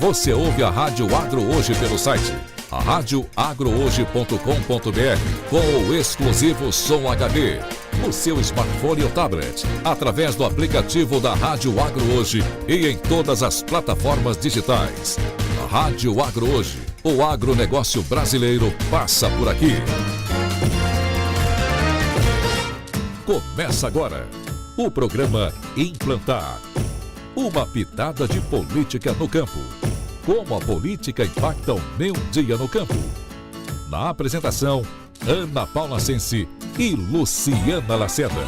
Você ouve a Rádio Agro Hoje pelo site radioagrohoje.com.br com o exclusivo Som HD. O seu smartphone ou tablet, através do aplicativo da Rádio Agro Hoje e em todas as plataformas digitais. Rádio Agro Hoje, o agronegócio brasileiro passa por aqui. Começa agora o programa Implantar. Uma pitada de política no campo. Como a política impacta o meu dia no campo. Na apresentação, Ana Paula Sensi e Luciana Lacerda.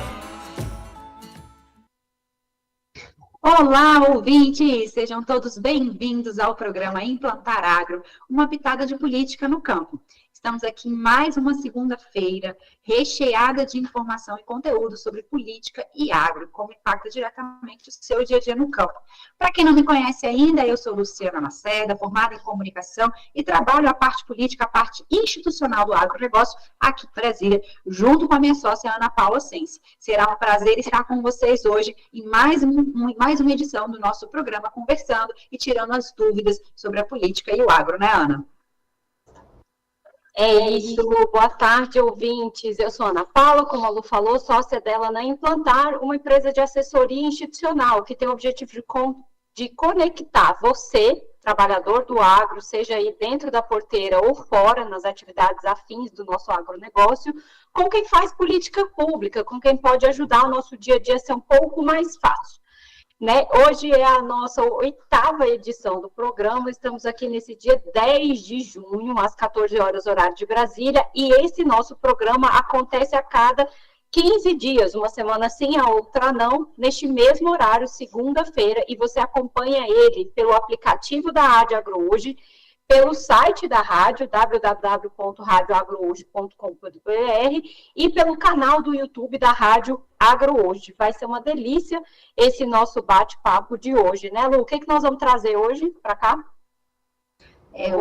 Olá, ouvintes! Sejam todos bem-vindos ao programa Implantar Agro, uma pitada de política no campo. Estamos aqui em mais uma segunda-feira, recheada de informação e conteúdo sobre política e agro, como impacta diretamente o seu dia a dia no campo. Para quem não me conhece ainda, eu sou Luciana Lacerda, formada em comunicação e trabalho a parte política, a parte institucional do agronegócio aqui em Brasília, junto com a minha sócia Ana Paula Sensi. Será um prazer estar com vocês hoje em mais uma edição do nosso programa, conversando e tirando as dúvidas sobre a política e o agro, né, Ana? É isso, Lu. Boa tarde, ouvintes. Eu sou Ana Paula, como a Lu falou, sócia dela na Implantar, uma empresa de assessoria institucional que tem o objetivo de conectar você, trabalhador do agro, seja aí dentro da porteira ou fora, nas atividades afins do nosso agronegócio, com quem faz política pública, com quem pode ajudar o nosso dia a dia a ser um pouco mais fácil. Né? Hoje é a nossa 8ª edição do programa, estamos aqui nesse dia 10 de junho, às 14 horas, horário de Brasília, e esse nosso programa acontece a cada 15 dias, uma semana sim, a outra não, neste mesmo horário, segunda-feira, e você acompanha ele pelo aplicativo da Rádio Agro Hoje, pelo site da rádio, www.radioagrohoje.com.br e pelo canal do YouTube da Rádio Agro Hoje. Vai ser uma delícia esse nosso bate-papo de hoje, né, Lu? O que nós vamos trazer hoje para cá?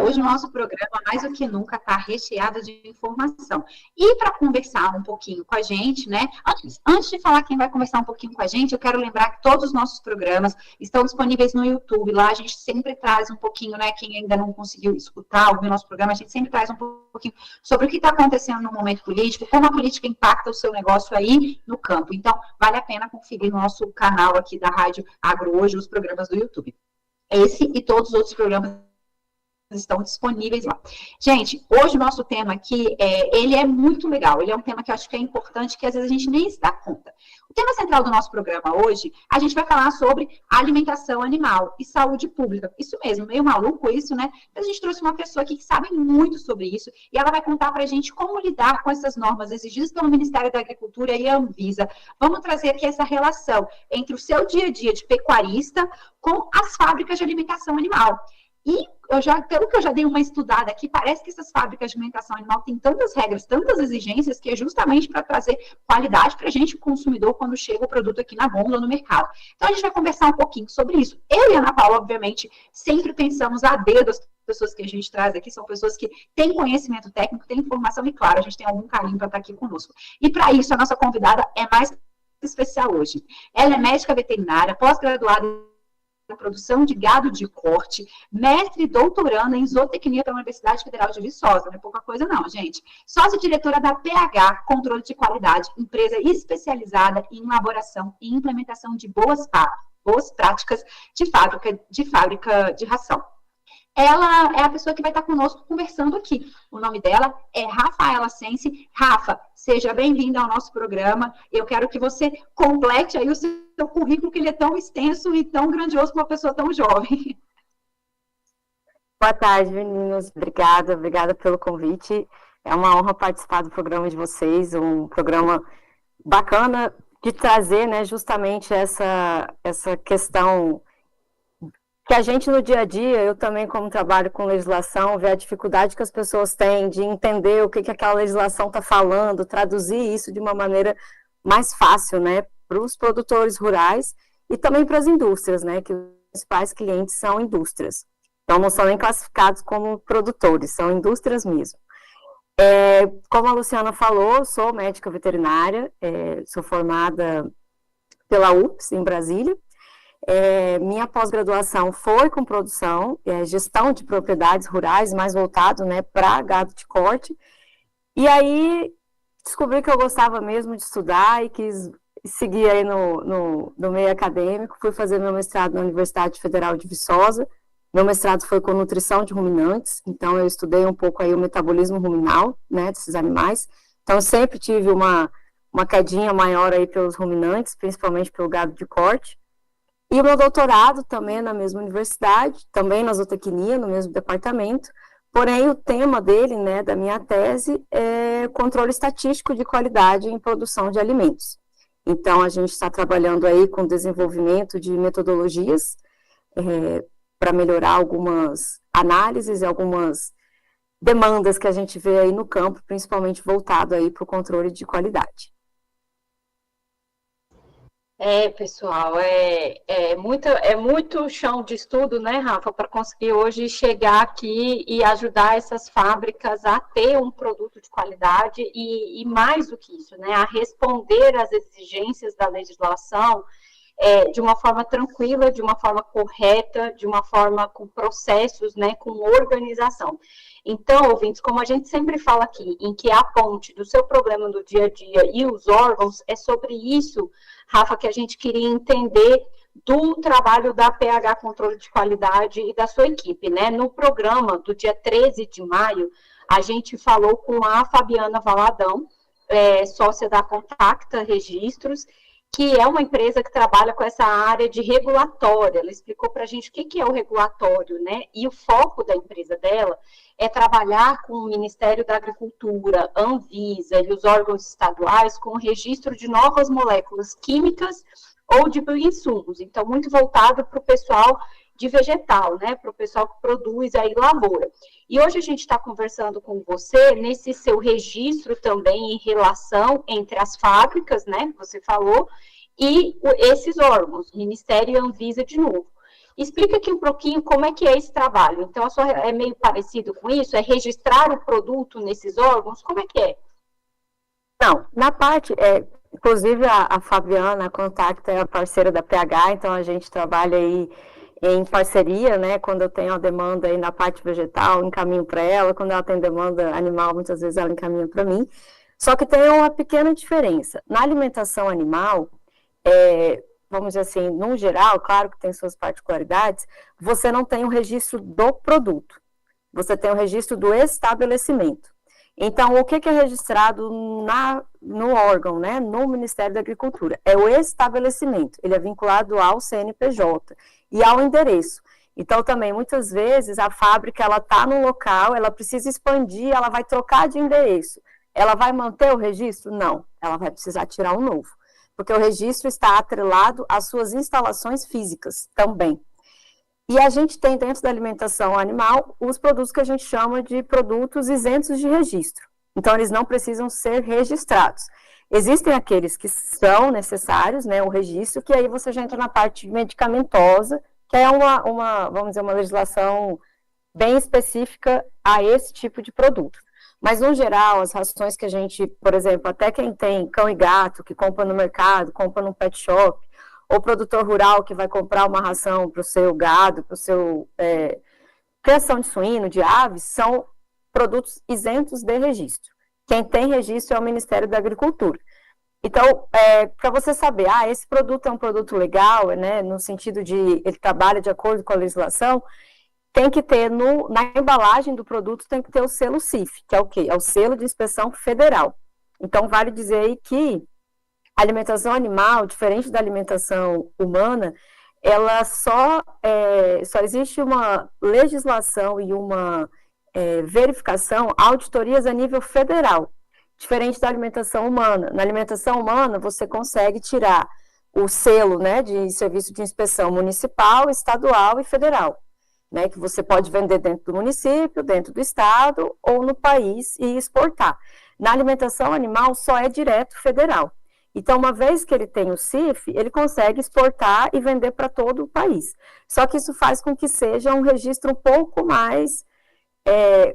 Hoje o nosso programa, mais do que nunca, está recheado de informação. E para conversar um pouquinho com a gente, né? Antes de falar quem vai conversar um pouquinho com a gente, eu quero lembrar que todos os nossos programas estão disponíveis no YouTube. Lá a gente sempre traz um pouquinho, né? Quem ainda não conseguiu escutar, ouvir o nosso programa, a gente sempre traz um pouquinho sobre o que está acontecendo no momento político, como a política impacta o seu negócio aí no campo. Então, vale a pena conferir no nosso canal aqui da Rádio Agro Hoje, os programas do YouTube. Esse e todos os outros programas estão disponíveis lá. Gente, hoje o nosso tema aqui, ele é muito legal, ele é um tema que eu acho que é importante, que às vezes a gente nem se dá conta. O tema central do nosso programa hoje, a gente vai falar sobre alimentação animal e saúde pública. Isso mesmo, meio maluco isso, né? Mas a gente trouxe uma pessoa aqui que sabe muito sobre isso, e ela vai contar pra gente como lidar com essas normas exigidas pelo Ministério da Agricultura e a Anvisa. Vamos trazer aqui essa relação entre o seu dia a dia de pecuarista com as fábricas de alimentação animal. E pelo que eu já dei uma estudada aqui, parece que essas fábricas de alimentação animal têm tantas regras, tantas exigências, que é justamente para trazer qualidade para a gente, o consumidor, quando chega o produto aqui na gôndola, no mercado. Então, a gente vai conversar um pouquinho sobre isso. Eu e a Ana Paula, obviamente, sempre pensamos a dedo as pessoas que a gente traz aqui, são pessoas que têm conhecimento técnico, têm informação e, claro, a gente tem algum carinho para estar aqui conosco. E, para isso, a nossa convidada é mais especial hoje. Ela é médica veterinária, pós-graduada na produção de gado de corte, mestre e doutoranda em zootecnia pela Universidade Federal de Viçosa, não é pouca coisa não, gente. Sócia diretora da PH, Controle de Qualidade, empresa especializada em elaboração e implementação de boas práticas de fábrica de ração. Ela é a pessoa que vai estar conosco conversando aqui. O nome dela é Rafaela Sensi. Rafa, seja bem-vinda ao nosso programa. Eu quero que você complete aí o seu currículo, que ele é tão extenso e tão grandioso para uma pessoa tão jovem. Boa tarde, meninos. Obrigada pelo convite. É uma honra participar do programa de vocês, um programa bacana de trazer, né, justamente essa questão que a gente no dia a dia, eu também como trabalho com legislação, vê a dificuldade que as pessoas têm de entender o que aquela legislação está falando, traduzir isso de uma maneira mais fácil, né, para os produtores rurais e também para as indústrias, né, que os principais clientes são indústrias. Então, não são nem classificados como produtores, são indústrias mesmo. Como a Luciana falou, sou médica veterinária, sou formada pela UFS, em Brasília. Minha pós-graduação foi com produção, gestão de propriedades rurais, mais voltado, né, para gado de corte. E aí descobri que eu gostava mesmo de estudar e quis seguir aí no meio acadêmico. Fui fazer meu mestrado na Universidade Federal de Viçosa. Meu mestrado foi com nutrição de ruminantes, então eu estudei um pouco aí o metabolismo ruminal, né, desses animais. Então, eu sempre tive uma quedinha maior aí pelos ruminantes, principalmente pelo gado de corte. E o meu doutorado também na mesma universidade, também na zootecnia, no mesmo departamento. Porém, o tema dele, né, da minha tese, é controle estatístico de qualidade em produção de alimentos. Então, a gente está trabalhando aí com desenvolvimento de metodologias para melhorar algumas análises e algumas demandas que a gente vê aí no campo, principalmente voltado aí para o controle de qualidade. Pessoal, muito chão de estudo, né, Rafa, para conseguir hoje chegar aqui e ajudar essas fábricas a ter um produto de qualidade e mais do que isso, né, a responder às exigências da legislação de uma forma tranquila, de uma forma correta, de uma forma com processos, né, com organização. Então, ouvintes, como a gente sempre fala aqui, em que a ponte do seu problema do dia a dia e os órgãos, é sobre isso, Rafa, que a gente queria entender do trabalho da PH Controle de Qualidade e da sua equipe, né? No programa do dia 13 de maio, a gente falou com a Fabiana Valadão, sócia da Contacta Registros, que é uma empresa que trabalha com essa área de regulatória. Ela explicou para a gente o que é o regulatório, né? E o foco da empresa dela é trabalhar com o Ministério da Agricultura, Anvisa e os órgãos estaduais com o registro de novas moléculas químicas ou de bioinsumos. Então, muito voltado para o pessoal de vegetal, né? Para o pessoal que produz aí lavoura. E hoje a gente está conversando com você nesse seu registro também em relação entre as fábricas, né? Que você falou, e esses órgãos, Ministério e Anvisa de novo. Explica aqui um pouquinho como é que é esse trabalho. Então, é meio parecido com isso? É registrar o produto nesses órgãos? Como é que é? Não, na parte, inclusive a Fabiana, a Contacta, é a parceira da PH, então a gente trabalha aí em parceria, né, quando eu tenho a demanda aí na parte vegetal, encaminho para ela, quando ela tem demanda animal, muitas vezes ela encaminha para mim, só que tem uma pequena diferença. Na alimentação animal, vamos dizer assim, no geral, claro que tem suas particularidades, você não tem o registro do produto, você tem o registro do estabelecimento. Então, o que é registrado no órgão, né, no Ministério da Agricultura? É o estabelecimento, ele é vinculado ao CNPJ e ao endereço. Então, também, muitas vezes, a fábrica, ela está no local, ela precisa expandir, ela vai trocar de endereço. Ela vai manter o registro? Não, ela vai precisar tirar um novo, porque o registro está atrelado às suas instalações físicas também. E a gente tem dentro da alimentação animal os produtos que a gente chama de produtos isentos de registro. Então, eles não precisam ser registrados. Existem aqueles que são necessários, né, o registro, que aí você já entra na parte medicamentosa, que é vamos dizer, uma legislação bem específica a esse tipo de produto. Mas, no geral, as rações que a gente, por exemplo, até quem tem cão e gato, que compra no mercado, compra no pet shop, ou produtor rural que vai comprar uma ração para o seu gado, para o seu criação de suíno, de aves, são produtos isentos de registro. Quem tem registro é o Ministério da Agricultura. Então, para você saber, esse produto é um produto legal, né, no sentido de ele trabalha de acordo com a legislação, tem que ter na embalagem do produto, tem que ter o selo CIF, que é o quê? É o selo de inspeção federal. Então, vale dizer aí que a alimentação animal, diferente da alimentação humana, ela só existe uma legislação e uma verificação, auditorias a nível federal, diferente da alimentação humana. Na alimentação humana, você consegue tirar o selo, né, de serviço de inspeção municipal, estadual e federal, né, que você pode vender dentro do município, dentro do estado ou no país e exportar. Na alimentação animal, só é direto federal. Então, uma vez que ele tem o CIF, ele consegue exportar e vender para todo o país. Só que isso faz com que seja um registro um pouco mais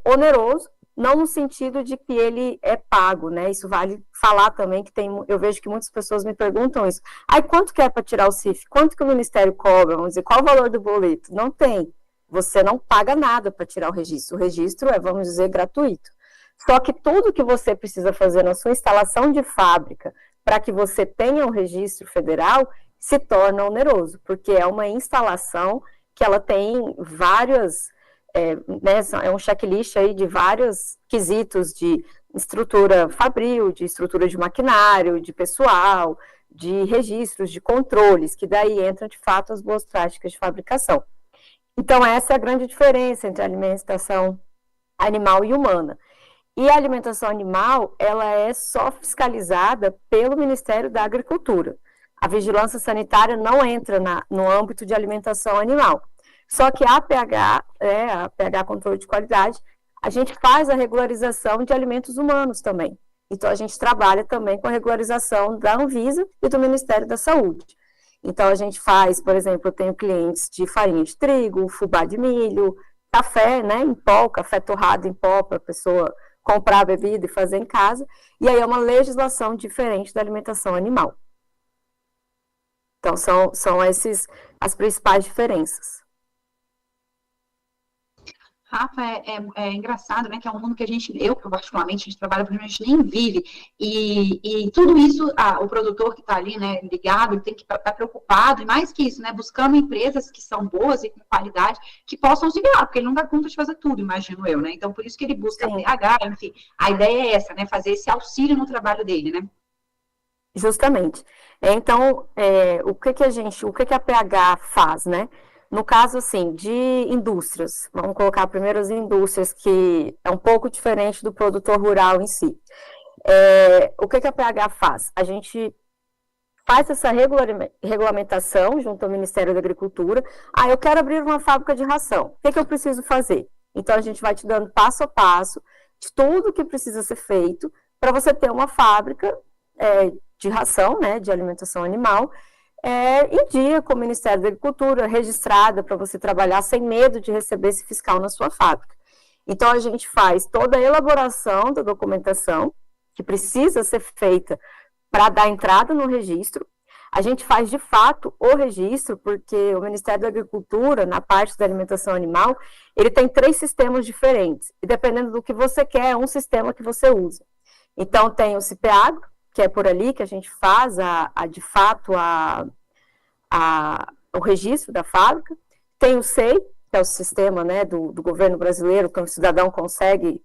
oneroso, não no sentido de que ele é pago, né? Isso vale falar também que eu vejo que muitas pessoas me perguntam isso. Aí, quanto que é para tirar o CIF? Quanto que o Ministério cobra? Vamos dizer, qual o valor do boleto? Não tem. Você não paga nada para tirar o registro. O registro é, vamos dizer, gratuito. Só que tudo que você precisa fazer na sua instalação de fábrica para que você tenha um registro federal se torna oneroso, porque é uma instalação que ela tem várias, né, é um checklist aí de vários quesitos de estrutura fabril, de estrutura de maquinário, de pessoal, de registros, de controles, que daí entram de fato as boas práticas de fabricação. Então, essa é a grande diferença entre a alimentação animal e humana. E a alimentação animal, ela é só fiscalizada pelo Ministério da Agricultura. A vigilância sanitária não entra no âmbito de alimentação animal. Só que a PH Controle de Qualidade, a gente faz a regularização de alimentos humanos também. Então, a gente trabalha também com a regularização da Anvisa e do Ministério da Saúde. Então, a gente faz, por exemplo, eu tenho clientes de farinha de trigo, fubá de milho, café, né, em pó, café torrado em pó para a pessoa comprar a bebida e fazer em casa. E aí é uma legislação diferente da alimentação animal. Então, são essas as principais diferenças. Rafa, é engraçado, né, que é um mundo que eu particularmente, a gente trabalha, a gente nem vive, e tudo isso, o produtor que está ali, né, ligado, ele tem que estar preocupado, e mais que isso, né, buscando empresas que são boas e com qualidade, que possam auxiliar, porque ele não dá conta de fazer tudo, imagino eu, né, então por isso que ele busca a PH, enfim, a ideia é essa, né, fazer esse auxílio no trabalho dele, né. Justamente. Então, o que a PH faz, né? No caso, assim, de indústrias, vamos colocar primeiro as indústrias, que é um pouco diferente do produtor rural em si. O que a PH faz? A gente faz essa regulamentação junto ao Ministério da Agricultura. Eu quero abrir uma fábrica de ração. O que eu preciso fazer? Então, a gente vai te dando passo a passo de tudo que precisa ser feito para você ter uma fábrica de ração, né, de alimentação animal, em dia com o Ministério da Agricultura, registrada para você trabalhar sem medo de receber esse fiscal na sua fábrica. Então, a gente faz toda a elaboração da documentação que precisa ser feita para dar entrada no registro. A gente faz, de fato, o registro, porque o Ministério da Agricultura, na parte da alimentação animal, ele tem 3 sistemas diferentes, e dependendo do que você quer, é um sistema que você usa. Então, tem o CIPEAGRO, que é por ali que a gente faz, de fato, o registro da fábrica. Tem o SEI, que é o sistema, né, do governo brasileiro, que o cidadão consegue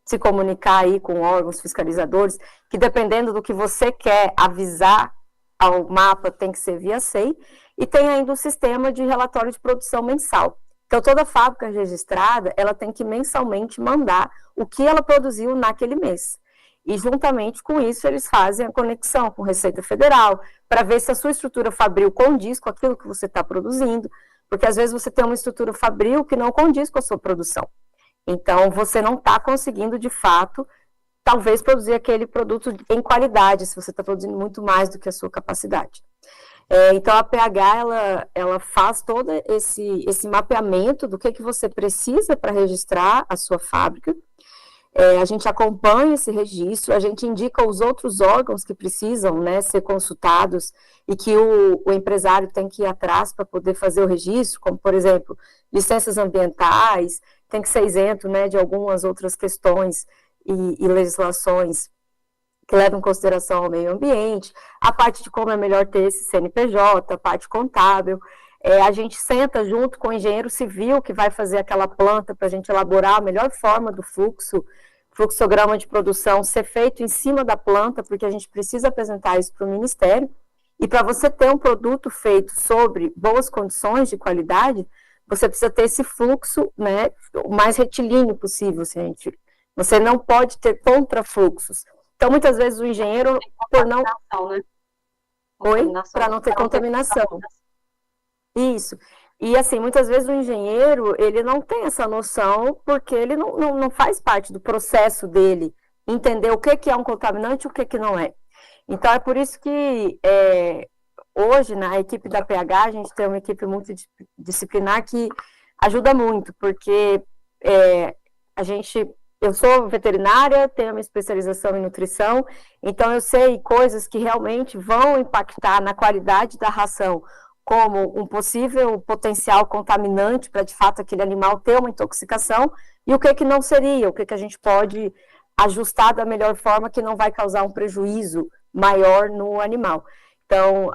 se comunicar aí com órgãos fiscalizadores, que dependendo do que você quer avisar ao mapa, tem que ser via SEI. E tem ainda o sistema de relatório de produção mensal. Então, toda fábrica registrada, ela tem que mensalmente mandar o que ela produziu naquele mês. E, juntamente com isso, eles fazem a conexão com Receita Federal, para ver se a sua estrutura fabril condiz com aquilo que você está produzindo, porque, às vezes, você tem uma estrutura fabril que não condiz com a sua produção. Então, você não está conseguindo, de fato, talvez produzir aquele produto em qualidade, se você está produzindo muito mais do que a sua capacidade. Então, a PH, ela faz todo esse mapeamento do que você precisa para registrar a sua fábrica. A gente acompanha esse registro, a gente indica os outros órgãos que precisam, né, ser consultados e que o empresário tem que ir atrás para poder fazer o registro, como, por exemplo, licenças ambientais, tem que ser isento, né, de algumas outras questões e legislações que levam em consideração o meio ambiente, a parte de como é melhor ter esse CNPJ, a parte contábil. A gente senta junto com o engenheiro civil que vai fazer aquela planta para a gente elaborar a melhor forma do fluxograma de produção ser feito em cima da planta, porque a gente precisa apresentar isso para o Ministério. E para você ter um produto feito sobre boas condições de qualidade, você precisa ter esse fluxo, né, o mais retilíneo possível. Você não pode ter contrafluxos. Então, muitas vezes o engenheiro, por não... Né? Para não ter contaminação. Isso. E, assim, muitas vezes o engenheiro, ele não tem essa noção, porque ele não faz parte do processo dele entender o que é um contaminante e o que não é. Então, é por isso que hoje, na equipe da PH, a gente tem uma equipe multidisciplinar que ajuda muito, porque eu sou veterinária, tenho a minha especialização em nutrição, então eu sei coisas que realmente vão impactar na qualidade da ração, como um possível potencial contaminante para, de fato, aquele animal ter uma intoxicação, e o que não seria, o que a gente pode ajustar da melhor forma que não vai causar um prejuízo maior no animal. Então,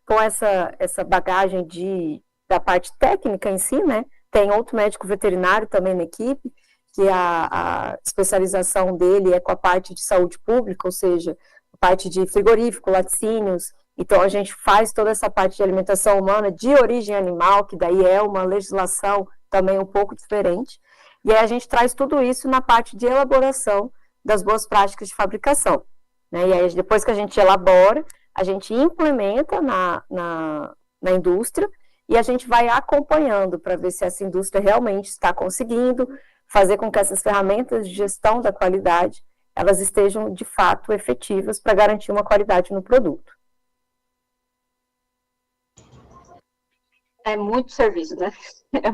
com essa bagagem da parte técnica em si, né, tem outro médico veterinário também na equipe, que a especialização dele é com a parte de saúde pública, ou seja, a parte de frigorífico, laticínios. Então, a gente faz toda essa parte de alimentação humana de origem animal, que daí é uma legislação também um pouco diferente. E aí a gente traz tudo isso na parte de elaboração das boas práticas de fabricação, né? E aí, depois que a gente elabora, a gente implementa na indústria e a gente vai acompanhando para ver se essa indústria realmente está conseguindo fazer com que essas ferramentas de gestão da qualidade, elas estejam, de fato, efetivas para garantir uma qualidade no produto. É muito serviço, né? É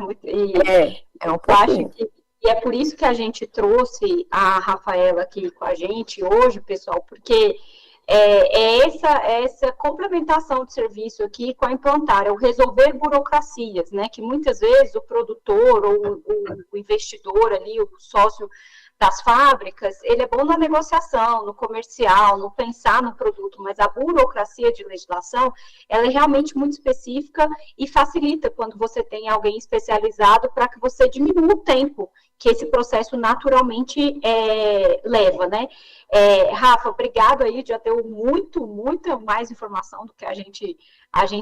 um pouquinho. Acho que e é por isso que a gente trouxe a Rafaela aqui com a gente hoje, pessoal, porque essa complementação de serviço aqui com a Implantar, é o resolver burocracias, né, que muitas vezes o produtor ou o investidor ali, o sócio das fábricas, ele é bom na negociação, no comercial, no pensar no produto, mas a burocracia de legislação, ela é realmente muito específica e facilita quando você tem alguém especializado para que você diminua o tempo que esse processo naturalmente leva, né? Rafa, obrigado aí, já deu muita mais informação do que a gente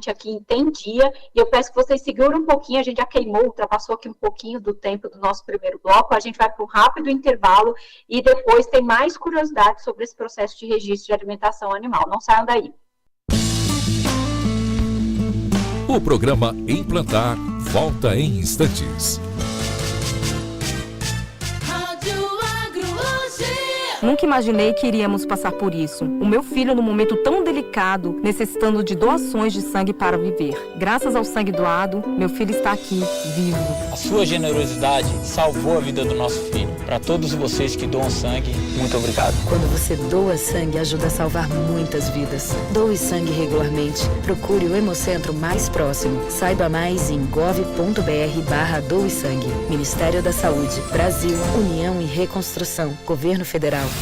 aqui entendia, e eu peço que vocês segurem um pouquinho, a gente já ultrapassou aqui um pouquinho do tempo do nosso primeiro bloco, a gente vai para um rápido intervalo, e depois tem mais curiosidades sobre esse processo de registro de alimentação animal. Não saiam daí. O programa Implantar volta em instantes. Nunca imaginei que iríamos passar por isso. O meu filho, num momento tão delicado, necessitando de doações de sangue para viver. Graças ao sangue doado, meu filho está aqui, vivo. A sua generosidade salvou a vida do nosso filho. Para todos vocês que doam sangue, muito obrigado. Quando você doa sangue, ajuda a salvar muitas vidas. Doe sangue regularmente. Procure o Hemocentro mais próximo. Saiba mais em gov.br/doe sangue. Ministério da Saúde, Brasil, União e Reconstrução, Governo Federal.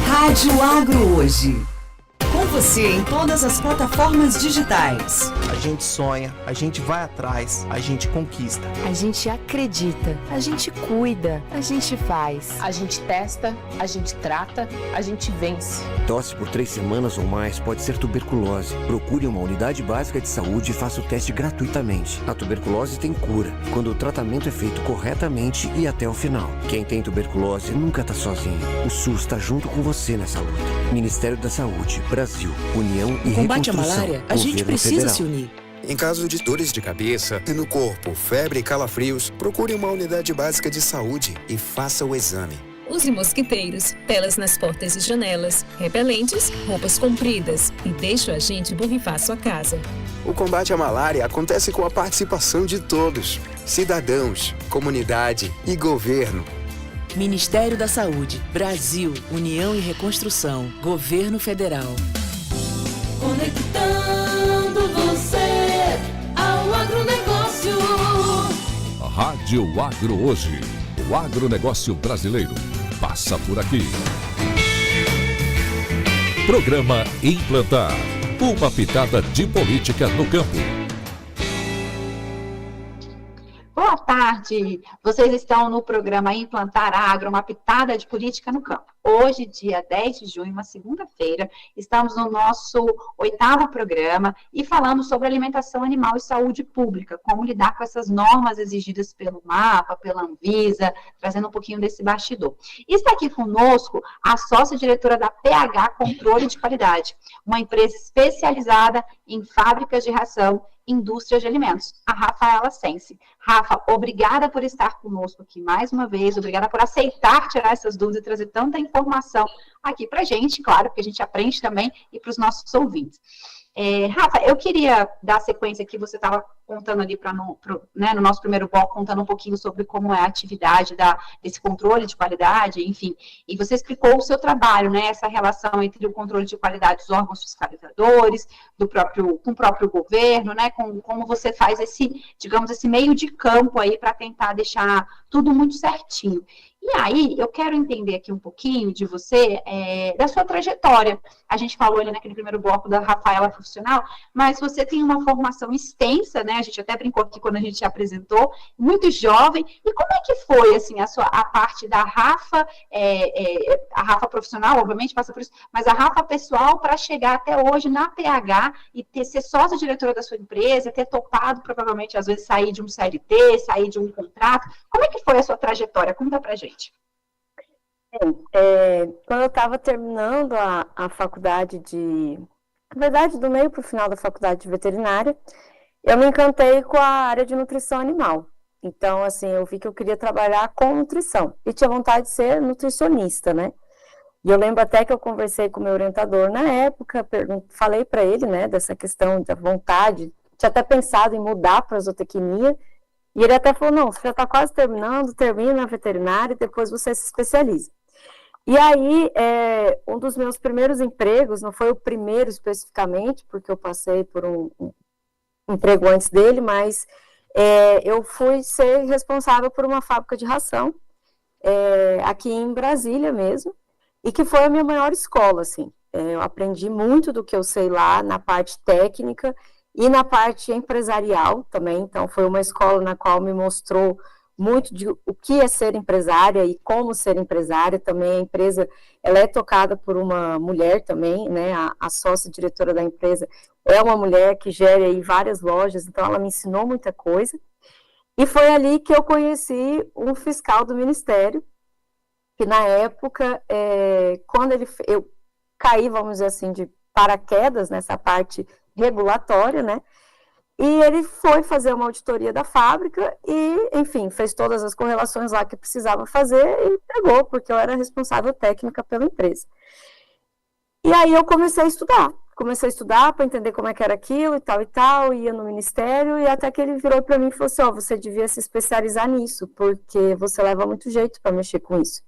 Rádio Agro Hoje. Com você em todas as plataformas digitais. A gente sonha, a gente vai atrás, a gente conquista. A gente acredita, a gente cuida, a gente faz. A gente testa, a gente trata, a gente vence. Tosse por 3 semanas ou mais pode ser tuberculose. Procure uma unidade básica de saúde e faça o teste gratuitamente. A tuberculose tem cura, quando o tratamento é feito corretamente e até o final. Quem tem tuberculose nunca está sozinho. O SUS está junto com você nessa luta. Ministério da Saúde, Brasil, União e Combate Reconstrução. à malária, a gente precisa Federal. se unir. Em caso de dores de cabeça, no corpo, febre e calafrios, procure uma unidade básica de saúde e faça o exame. Use mosquiteiros, telas nas portas e janelas, repelentes, roupas compridas e deixe o agente borrifar sua casa. O combate à malária acontece com a participação de todos, cidadãos, comunidade e governo. Ministério da Saúde, Brasil, União e Reconstrução, Governo Federal. Conectando você ao agronegócio. Rádio Agro Hoje. O agronegócio brasileiro passa por aqui. Programa Implantar. Uma pitada de política no campo. Boa tarde, vocês estão no programa Implantar Agro, uma pitada de política no campo. Hoje, dia 10 de junho, uma segunda-feira, estamos no nosso 8º programa e falamos sobre alimentação animal e saúde pública, como lidar com essas normas exigidas pelo MAPA, pela Anvisa, trazendo um pouquinho desse bastidor. E está aqui conosco a sócia-diretora da PH Controle de Qualidade, uma empresa especializada em fábricas de ração, indústria de alimentos, a Rafaela Sense. Rafa, obrigada por estar conosco aqui mais uma vez, obrigada por aceitar tirar essas dúvidas e trazer tanta informação aqui para a gente, claro, porque a gente aprende também, e para os nossos ouvintes. Rafa, eu queria dar sequência aqui, você estava contando ali no nosso primeiro bloco, contando um pouquinho sobre como é a atividade desse controle de qualidade, enfim, e você explicou o seu trabalho, né, essa relação entre o controle de qualidade dos órgãos fiscalizadores, com o próprio governo, né, como você faz esse meio de campo aí para tentar deixar tudo muito certinho. E aí, eu quero entender aqui um pouquinho de você, da sua trajetória. A gente falou ali naquele primeiro bloco da Rafaela profissional, mas você tem uma formação extensa, né? A gente até brincou aqui quando a gente te apresentou, muito jovem. E como é que foi, assim, a parte da Rafa, a Rafa profissional, obviamente, passa por isso, mas a Rafa pessoal para chegar até hoje na PH e ser sócia-diretora da sua empresa, ter topado, provavelmente, às vezes, sair de um CLT, sair de um contrato. Como é que foi a sua trajetória? Conta pra gente. Quando eu estava terminando a faculdade na verdade, do meio para o final da faculdade de veterinária, eu me encantei com a área de nutrição animal. Então, assim, eu vi que eu queria trabalhar com nutrição e tinha vontade de ser nutricionista, né? E eu lembro até que eu conversei com o meu orientador na época, falei para ele, né, dessa questão da vontade, tinha até pensado em mudar para a zootecnia. E ele até falou, não, você já está quase terminando, termina a veterinária e depois você se especializa. E aí, um dos meus primeiros empregos, não foi o primeiro especificamente, porque eu passei por um emprego antes dele, mas eu fui ser responsável por uma fábrica de ração, aqui em Brasília mesmo, e que foi a minha maior escola, assim. Eu aprendi muito do que eu sei lá na parte técnica e na parte empresarial também, então foi uma escola na qual me mostrou muito de o que é ser empresária e como ser empresária. Também a empresa, ela é tocada por uma mulher também, né, a sócia diretora da empresa é uma mulher que gera aí várias lojas, então ela me ensinou muita coisa, e foi ali que eu conheci um fiscal do Ministério, que na época, quando eu caí, vamos dizer assim, de paraquedas nessa parte regulatória, né, e ele foi fazer uma auditoria da fábrica e, enfim, fez todas as correlações lá que precisava fazer e pegou, porque eu era responsável técnica pela empresa. E aí eu comecei a estudar para entender como é que era aquilo e tal, ia no ministério, e até que ele virou para mim e falou assim, você devia se especializar nisso, porque você leva muito jeito para mexer com isso.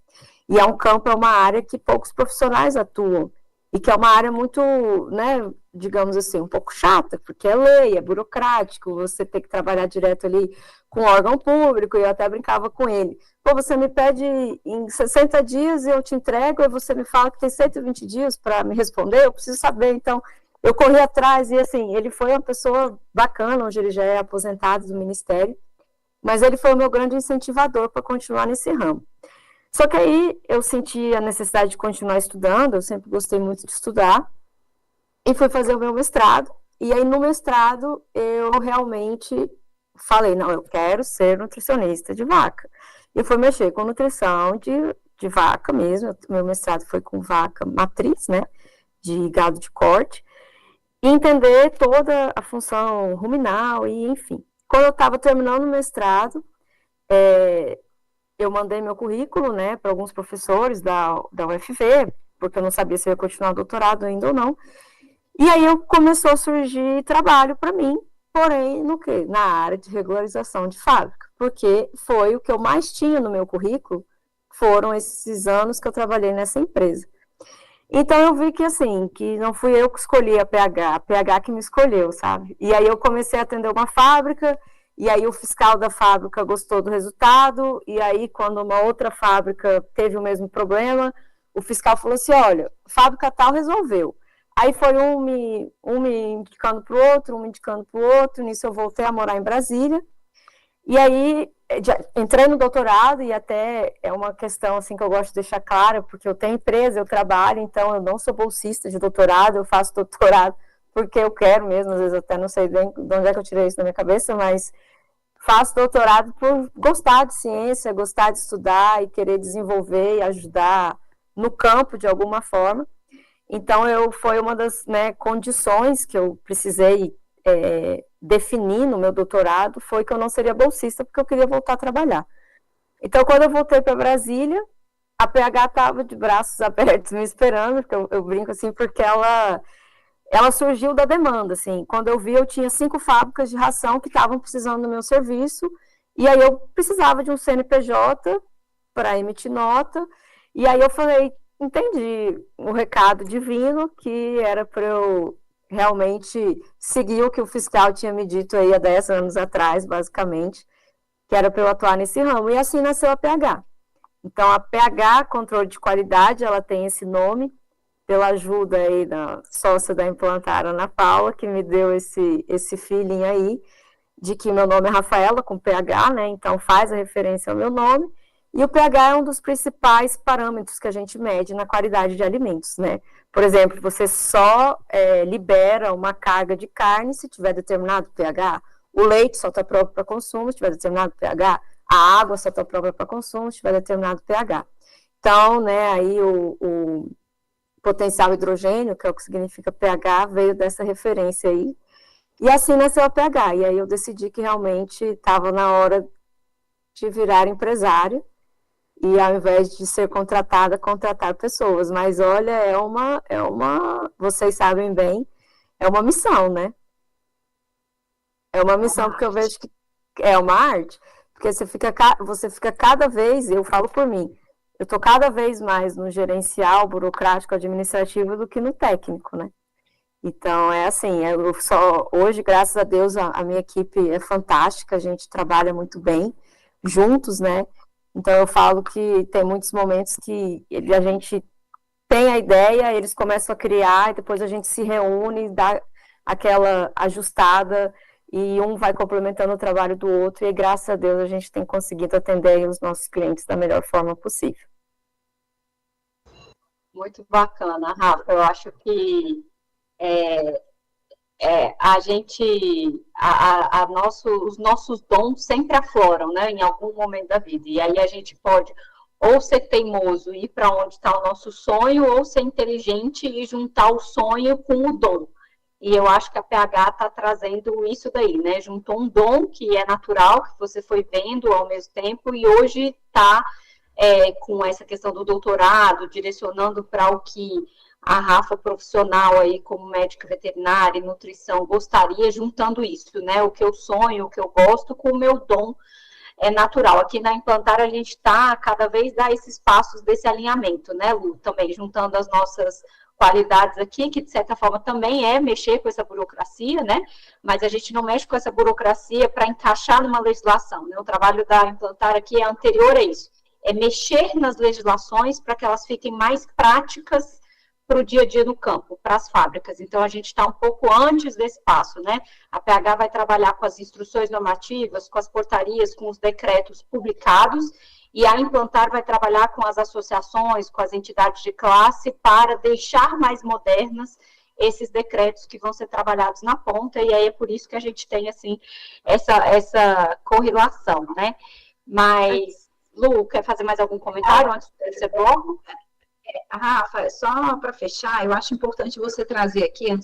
E é uma área que poucos profissionais atuam, e que é uma área muito, né, digamos assim, um pouco chata, porque é lei, é burocrático, você tem que trabalhar direto ali com o órgão público, e eu até brincava com ele. Você me pede em 60 dias e eu te entrego, e você me fala que tem 120 dias para me responder, eu preciso saber. Então, eu corri atrás, e assim, ele foi uma pessoa bacana, hoje ele já é aposentado do Ministério, mas ele foi o meu grande incentivador para continuar nesse ramo. Só que aí eu senti a necessidade de continuar estudando, eu sempre gostei muito de estudar, e fui fazer o meu mestrado, e aí no mestrado eu realmente falei, não, eu quero ser nutricionista de vaca. E fui mexer com nutrição de vaca mesmo, meu mestrado foi com vaca matriz, né, de gado de corte, e entender toda a função ruminal, e enfim. Quando eu estava terminando o mestrado, eu mandei meu currículo, né, para alguns professores da UFV, porque eu não sabia se eu ia continuar o doutorado ainda ou não. E aí começou a surgir trabalho para mim, porém, no quê? Na área de regularização de fábrica, porque foi o que eu mais tinha no meu currículo, foram esses anos que eu trabalhei nessa empresa. Então eu vi que, assim, que não fui eu que escolhi a PH que me escolheu, sabe? E aí eu comecei a atender uma fábrica, e aí o fiscal da fábrica gostou do resultado, e aí quando uma outra fábrica teve o mesmo problema, o fiscal falou assim, olha, fábrica tal resolveu. Aí foi um me indicando para o outro, nisso eu voltei a morar em Brasília, e aí entrei no doutorado, e até é uma questão assim que eu gosto de deixar clara, porque eu tenho empresa, eu trabalho, então eu não sou bolsista de doutorado, eu faço doutorado porque eu quero mesmo, às vezes eu até não sei bem de onde é que eu tirei isso da minha cabeça, mas faço doutorado por gostar de ciência, gostar de estudar e querer desenvolver e ajudar no campo de alguma forma. Então, foi uma das, né, condições que eu precisei definir no meu doutorado, foi que eu não seria bolsista, porque eu queria voltar a trabalhar. Então, quando eu voltei para Brasília, a PH estava de braços abertos me esperando, porque eu brinco assim, porque ela ela surgiu da demanda, assim, quando eu vi, eu tinha 5 fábricas de ração que estavam precisando do meu serviço, e aí eu precisava de um CNPJ para emitir nota, e aí eu falei, entendi o recado divino, que era para eu realmente seguir o que o fiscal tinha me dito aí há 10 anos atrás, basicamente, que era para eu atuar nesse ramo, e assim nasceu a PH. Então, a PH, Controle de Qualidade, ela tem esse nome, pela ajuda aí da sócia da Implantar, Ana Paula, que me deu esse feeling aí, de que meu nome é Rafaela, com PH, né, então faz a referência ao meu nome, e o pH é um dos principais parâmetros que a gente mede na qualidade de alimentos, né. Por exemplo, você só libera uma carga de carne se tiver determinado pH, o leite só está próprio para consumo se tiver determinado pH, a água só está própria para consumo se tiver determinado pH. Então, né, aí o potencial hidrogênio, que é o que significa pH, veio dessa referência aí, e assim nasceu a PH, e aí eu decidi que realmente estava na hora de virar empresário, e ao invés de ser contratada, contratar pessoas, mas olha, vocês sabem bem, é uma missão, né? É uma missão, porque eu vejo que é uma arte, porque você fica cada vez, eu falo por mim, eu estou cada vez mais no gerencial, burocrático, administrativo do que no técnico, né? Então, é assim, hoje, graças a Deus, a minha equipe é fantástica, a gente trabalha muito bem juntos, né? Então, eu falo que tem muitos momentos que a gente tem a ideia, eles começam a criar, e depois a gente se reúne, dá aquela ajustada, e um vai complementando o trabalho do outro, e graças a Deus a gente tem conseguido atender os nossos clientes da melhor forma possível. Muito bacana, Rafa. Eu acho que os nossos dons sempre afloram, né, em algum momento da vida, e aí a gente pode ou ser teimoso e ir para onde está o nosso sonho, ou ser inteligente e juntar o sonho com o dom. E eu acho que a PH está trazendo isso daí, né? Juntou um dom que é natural, que você foi vendo ao mesmo tempo, e hoje está com essa questão do doutorado, direcionando para o que a Rafa profissional aí, como médica veterinária e nutrição, gostaria, juntando isso, né? O que eu sonho, o que eu gosto, com o meu dom natural. Aqui na Implantar a gente está cada vez dar esses passos desse alinhamento, né, Lu? Também juntando as nossas qualidades aqui, que de certa forma também é mexer com essa burocracia, né, mas a gente não mexe com essa burocracia para encaixar numa legislação, né, o trabalho da Implantar aqui é anterior a isso, é mexer nas legislações para que elas fiquem mais práticas para o dia a dia no campo, para as fábricas. Então, a gente está um pouco antes desse passo, né? A PH vai trabalhar com as instruções normativas, com as portarias, com os decretos publicados, e a Implantar vai trabalhar com as associações, com as entidades de classe, para deixar mais modernas esses decretos que vão ser trabalhados na ponta, e aí é por isso que a gente tem, assim, essa correlação, né? Mas, Lu, quer fazer mais algum comentário antes desse bloco? Rafa, só para fechar, eu acho importante você trazer aqui, eu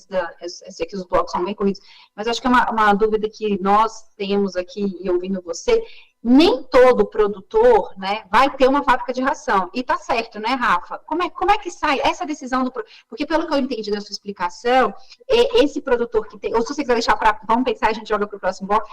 sei que os blocos são bem corridos, mas acho que é uma dúvida que nós temos aqui, e ouvindo você, nem todo produtor, né, vai ter uma fábrica de ração, e tá certo, né, Rafa? Como é que sai essa decisão porque pelo que eu entendi da sua explicação, esse produtor que tem, ou se você quiser deixar para, vamos pensar, a gente joga para o próximo bloco,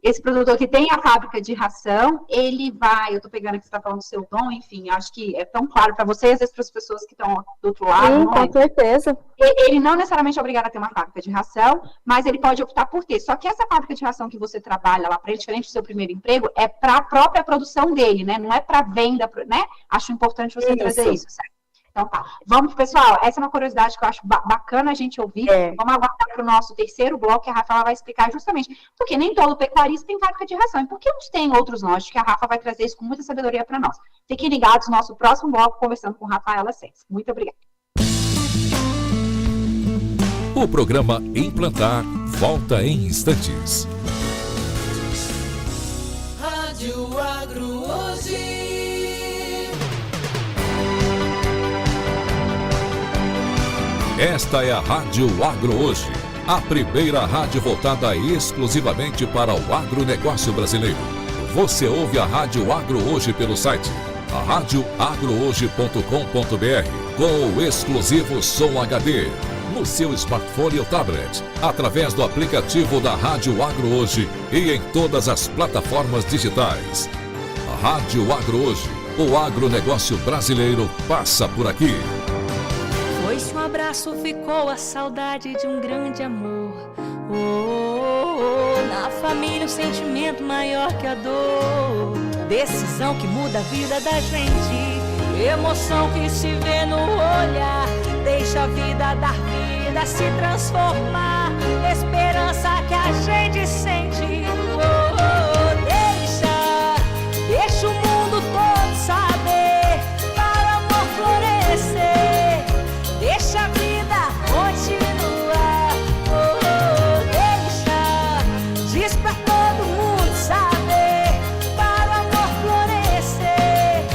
esse produtor que tem a fábrica de ração, ele vai, eu estou pegando aqui, você está falando do seu dom, enfim, acho que é tão claro para você, às vezes para as pessoas que estão do outro lado. Sim, com certeza. Ele não necessariamente é obrigado a ter uma fábrica de ração, mas ele pode optar por ter. Só que essa fábrica de ração que você trabalha lá para ele, diferente do seu primeiro emprego, é para a própria produção dele, né? Não é para venda, né? Acho importante você trazer isso, certo? Então tá. Vamos, pessoal, essa é uma curiosidade que eu acho bacana a gente ouvir. Vamos aguardar para o nosso terceiro bloco, que a Rafa vai explicar justamente porque nem todo pecuarista tem fábrica de ração. E por que uns tem, outros não? Acho que a Rafa vai trazer isso com muita sabedoria para nós. Fiquem ligados no nosso próximo bloco, conversando com Rafaela Sens. Muito obrigada. O programa Implantar volta em instantes. Rádio Agro hoje. Esta é a Rádio Agro hoje, a primeira rádio voltada exclusivamente para o agronegócio brasileiro. Você ouve a Rádio Agro hoje pelo site radioagrohoje.com.br com o exclusivo Som HD. no seu smartphone ou tablet, através do aplicativo da Rádio Agro Hoje e em todas as plataformas digitais. A Rádio Agro Hoje, o agronegócio brasileiro passa por aqui. Foi-se um abraço, ficou a saudade de um grande amor. Oh, na família um sentimento maior que a dor. Decisão que muda a vida da gente. Emoção que se vê no olhar. Deixa a vida dar vida, se transformar. Esperança que a gente sente. Deixa o mundo todo saber. Para o amor florescer. Deixa a vida continuar. Diz pra todo mundo saber. Para o amor florescer.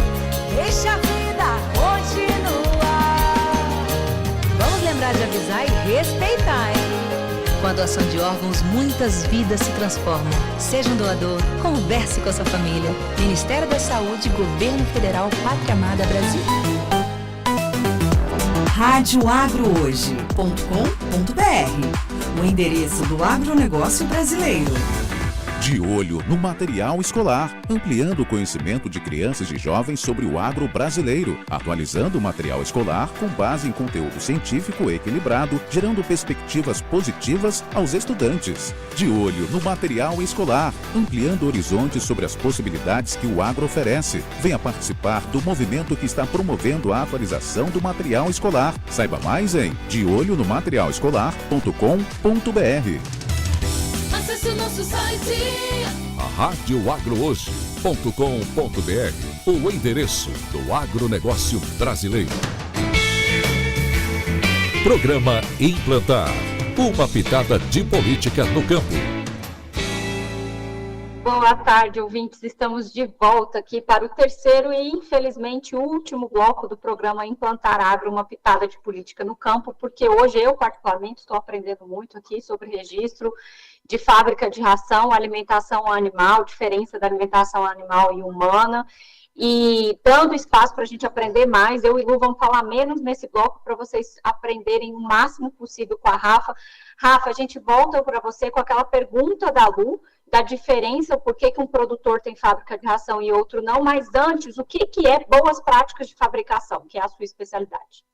Deixa a vida continuar. Vamos lembrar de avisar e respeitar, hein? Com a doação de órgãos, muitas vidas se transformam. Seja um doador, converse com a sua família. Ministério da Saúde, Governo Federal, Pátria Amada Brasil. radioagrohoje.com.br, o endereço do agronegócio brasileiro. De olho no material escolar, ampliando o conhecimento de crianças e jovens sobre o agro brasileiro, atualizando o material escolar com base em conteúdo científico equilibrado, gerando perspectivas positivas aos estudantes. De olho no material escolar, ampliando horizontes sobre as possibilidades que o agro oferece. Venha participar do movimento que está promovendo a atualização do material escolar. Saiba mais em deolhonomaterialescolar.com.br. Acesse o nosso site radioagrohoje.com.br, o endereço do agronegócio brasileiro. Programa Implantar, uma pitada de política no campo. Boa tarde, ouvintes. Estamos de volta aqui para o terceiro e, infelizmente, último bloco do programa Implantar Agro, uma pitada de política no campo, porque hoje eu, particularmente, estou aprendendo muito aqui sobre registro de fábrica de ração, alimentação animal, diferença da alimentação animal e humana, e dando espaço para a gente aprender mais. Eu e Lu vamos falar menos nesse bloco para vocês aprenderem o máximo possível com a Rafa. Rafa, a gente volta para você com aquela pergunta da Lu, da diferença, por que um produtor tem fábrica de ração e outro não, mas antes, o que é boas práticas de fabricação, que é a sua especialidade?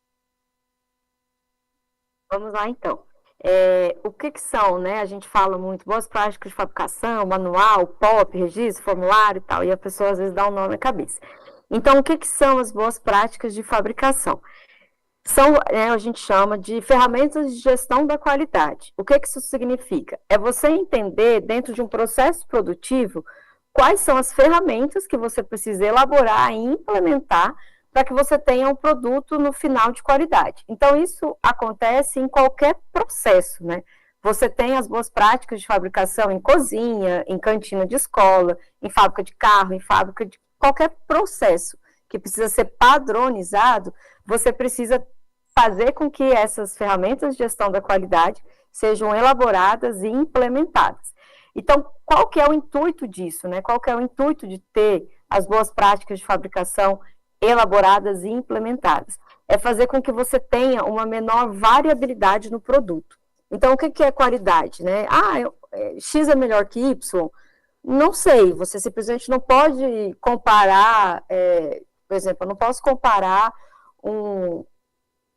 Vamos lá, então. O que são, né? A gente fala muito boas práticas de fabricação, manual, POP, registro, formulário e tal, e a pessoa às vezes dá um nome na cabeça. Então, o que são as boas práticas de fabricação? São, a gente chama de ferramentas de gestão da qualidade. O que isso significa? É você entender, dentro de um processo produtivo, quais são as ferramentas que você precisa elaborar e implementar para que você tenha um produto no final de qualidade. Então, isso acontece em qualquer processo, né? Você tem as boas práticas de fabricação em cozinha, em cantina de escola, em fábrica de carro, em fábrica de qualquer processo que precisa ser padronizado, você precisa fazer com que essas ferramentas de gestão da qualidade sejam elaboradas e implementadas. Então, qual que é o intuito disso, né? Qual que é o intuito de ter as boas práticas de fabricação elaboradas e implementadas? É fazer com que você tenha uma menor variabilidade no produto. Então, o que é qualidade, né? X é melhor que Y? Não sei, você simplesmente não pode comparar, por exemplo, eu não posso comparar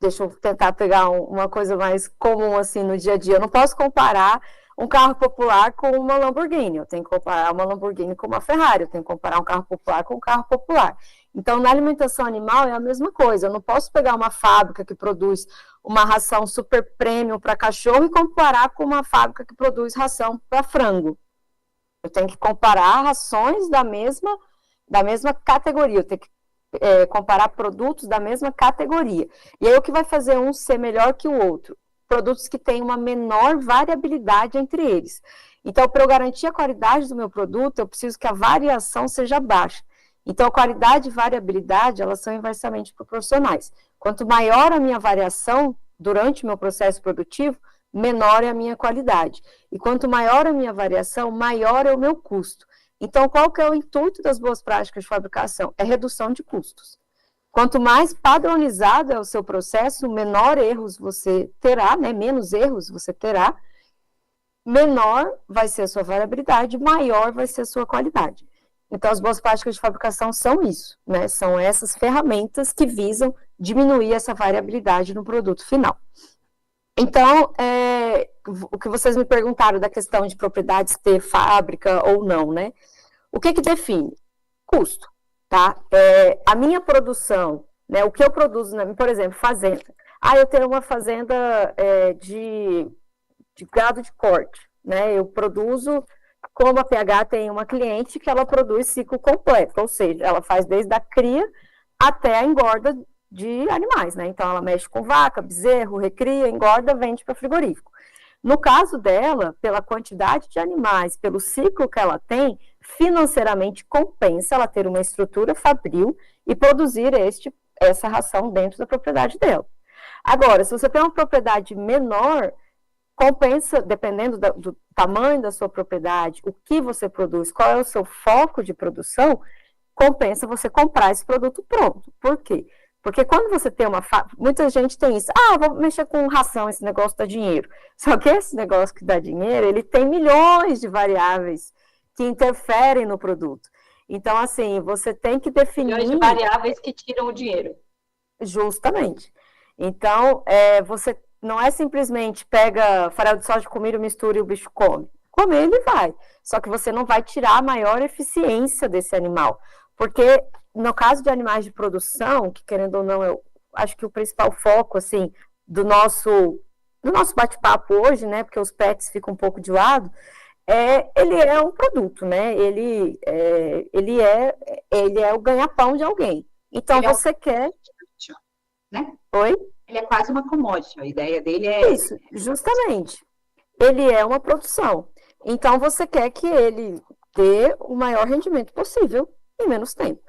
deixa eu tentar pegar uma coisa mais comum assim no dia a dia, eu não posso comparar um carro popular com uma Lamborghini, eu tenho que comparar uma Lamborghini com uma Ferrari, eu tenho que comparar um carro popular com um carro popular. Então, na alimentação animal é a mesma coisa, eu não posso pegar uma fábrica que produz uma ração super premium para cachorro e comparar com uma fábrica que produz ração para frango. Eu tenho que comparar rações da mesma categoria, eu tenho que comparar produtos da mesma categoria. E aí o que vai fazer um ser melhor que o outro? Produtos que têm uma menor variabilidade entre eles. Então, para eu garantir a qualidade do meu produto, eu preciso que a variação seja baixa. Então, a qualidade e variabilidade, elas são inversamente proporcionais. Quanto maior a minha variação durante o meu processo produtivo, menor é a minha qualidade. E quanto maior a minha variação, maior é o meu custo. Então, qual que é o intuito das boas práticas de fabricação? É redução de custos. Quanto mais padronizado é o seu processo, menor erros você terá, né? Menos erros você terá, menor vai ser a sua variabilidade, maior vai ser a sua qualidade. Então, as boas práticas de fabricação são isso, né? São essas ferramentas que visam diminuir essa variabilidade no produto final. Então, o que vocês me perguntaram da questão de propriedades ter fábrica ou não, né? O que define? Custo, tá? A minha produção, né? O que eu produzo, por exemplo, fazenda. Eu tenho uma fazenda de gado de corte, né? Eu produzo, como a PH tem uma cliente que ela produz ciclo completo, ou seja, ela faz desde a cria até a engorda de animais, né? Então, ela mexe com vaca, bezerro, recria, engorda, vende para frigorífico. No caso dela, pela quantidade de animais, pelo ciclo que ela tem, financeiramente compensa ela ter uma estrutura fabril e produzir essa ração dentro da propriedade dela. Agora, se você tem uma propriedade menor, compensa, dependendo do tamanho da sua propriedade, o que você produz, qual é o seu foco de produção, compensa você comprar esse produto pronto. Por quê? Porque quando você tem uma fábrica, muita gente tem isso, vou mexer com ração, esse negócio dá dinheiro. Só que esse negócio que dá dinheiro, ele tem milhões de variáveis que interferem no produto. Então, assim, você tem que definir... Milhões de variáveis que tiram o dinheiro. Justamente. Então, você não é simplesmente pega farelo de soja com milho, mistura e o bicho come. Comer ele vai. Só que você não vai tirar a maior eficiência desse animal. Porque, no caso de animais de produção, que querendo ou não, eu acho que o principal foco, assim, do nosso bate-papo hoje, né, porque os pets ficam um pouco de lado, ele é um produto, né, ele é o ganha-pão de alguém. Então, você quer... Né? Oi? Ele é quase uma commodity, a ideia dele é... Isso, justamente. Ele é uma produção. Então, você quer que ele dê o maior rendimento possível em menos tempo.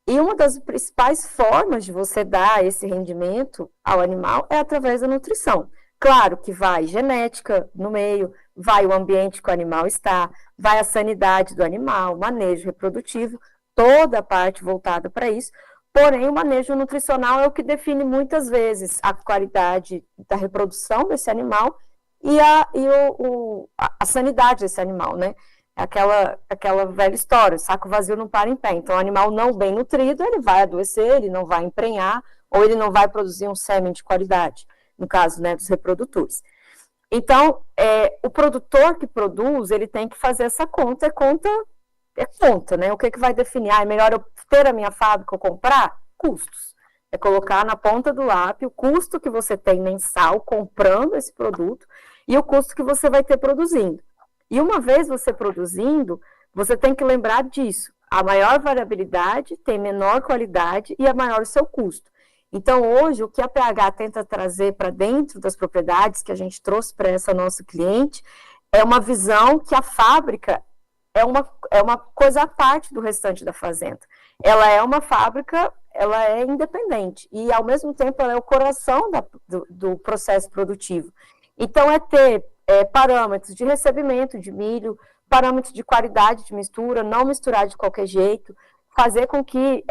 E uma das principais formas de você dar esse rendimento ao animal é através da nutrição. Claro que vai genética no meio, vai o ambiente que o animal está, vai a sanidade do animal, manejo reprodutivo, toda a parte voltada para isso. Porém, o manejo nutricional é o que define muitas vezes a qualidade da reprodução desse animal e a sanidade desse animal, né? Aquela velha história, o saco vazio não para em pé. Então, o animal não bem nutrido, ele vai adoecer, ele não vai emprenhar, ou ele não vai produzir um sêmen de qualidade, no caso, né, dos reprodutores. Então, o produtor que produz, ele tem que fazer essa conta, conta, né? O que vai definir? É melhor eu ter a minha fábrica ou comprar? Custos. É colocar na ponta do lápis o custo que você tem mensal comprando esse produto e o custo que você vai ter produzindo. E uma vez você produzindo, você tem que lembrar disso. A maior variabilidade tem menor qualidade e é maior o seu custo. Então, hoje, o que a PH tenta trazer para dentro das propriedades que a gente trouxe para essa nossa cliente é uma visão que a fábrica é uma coisa à parte do restante da fazenda. Ela é uma fábrica, ela é independente e, ao mesmo tempo, ela é o coração do processo produtivo. Então, ter parâmetros de recebimento de milho, parâmetros de qualidade de mistura, não misturar de qualquer jeito, fazer com que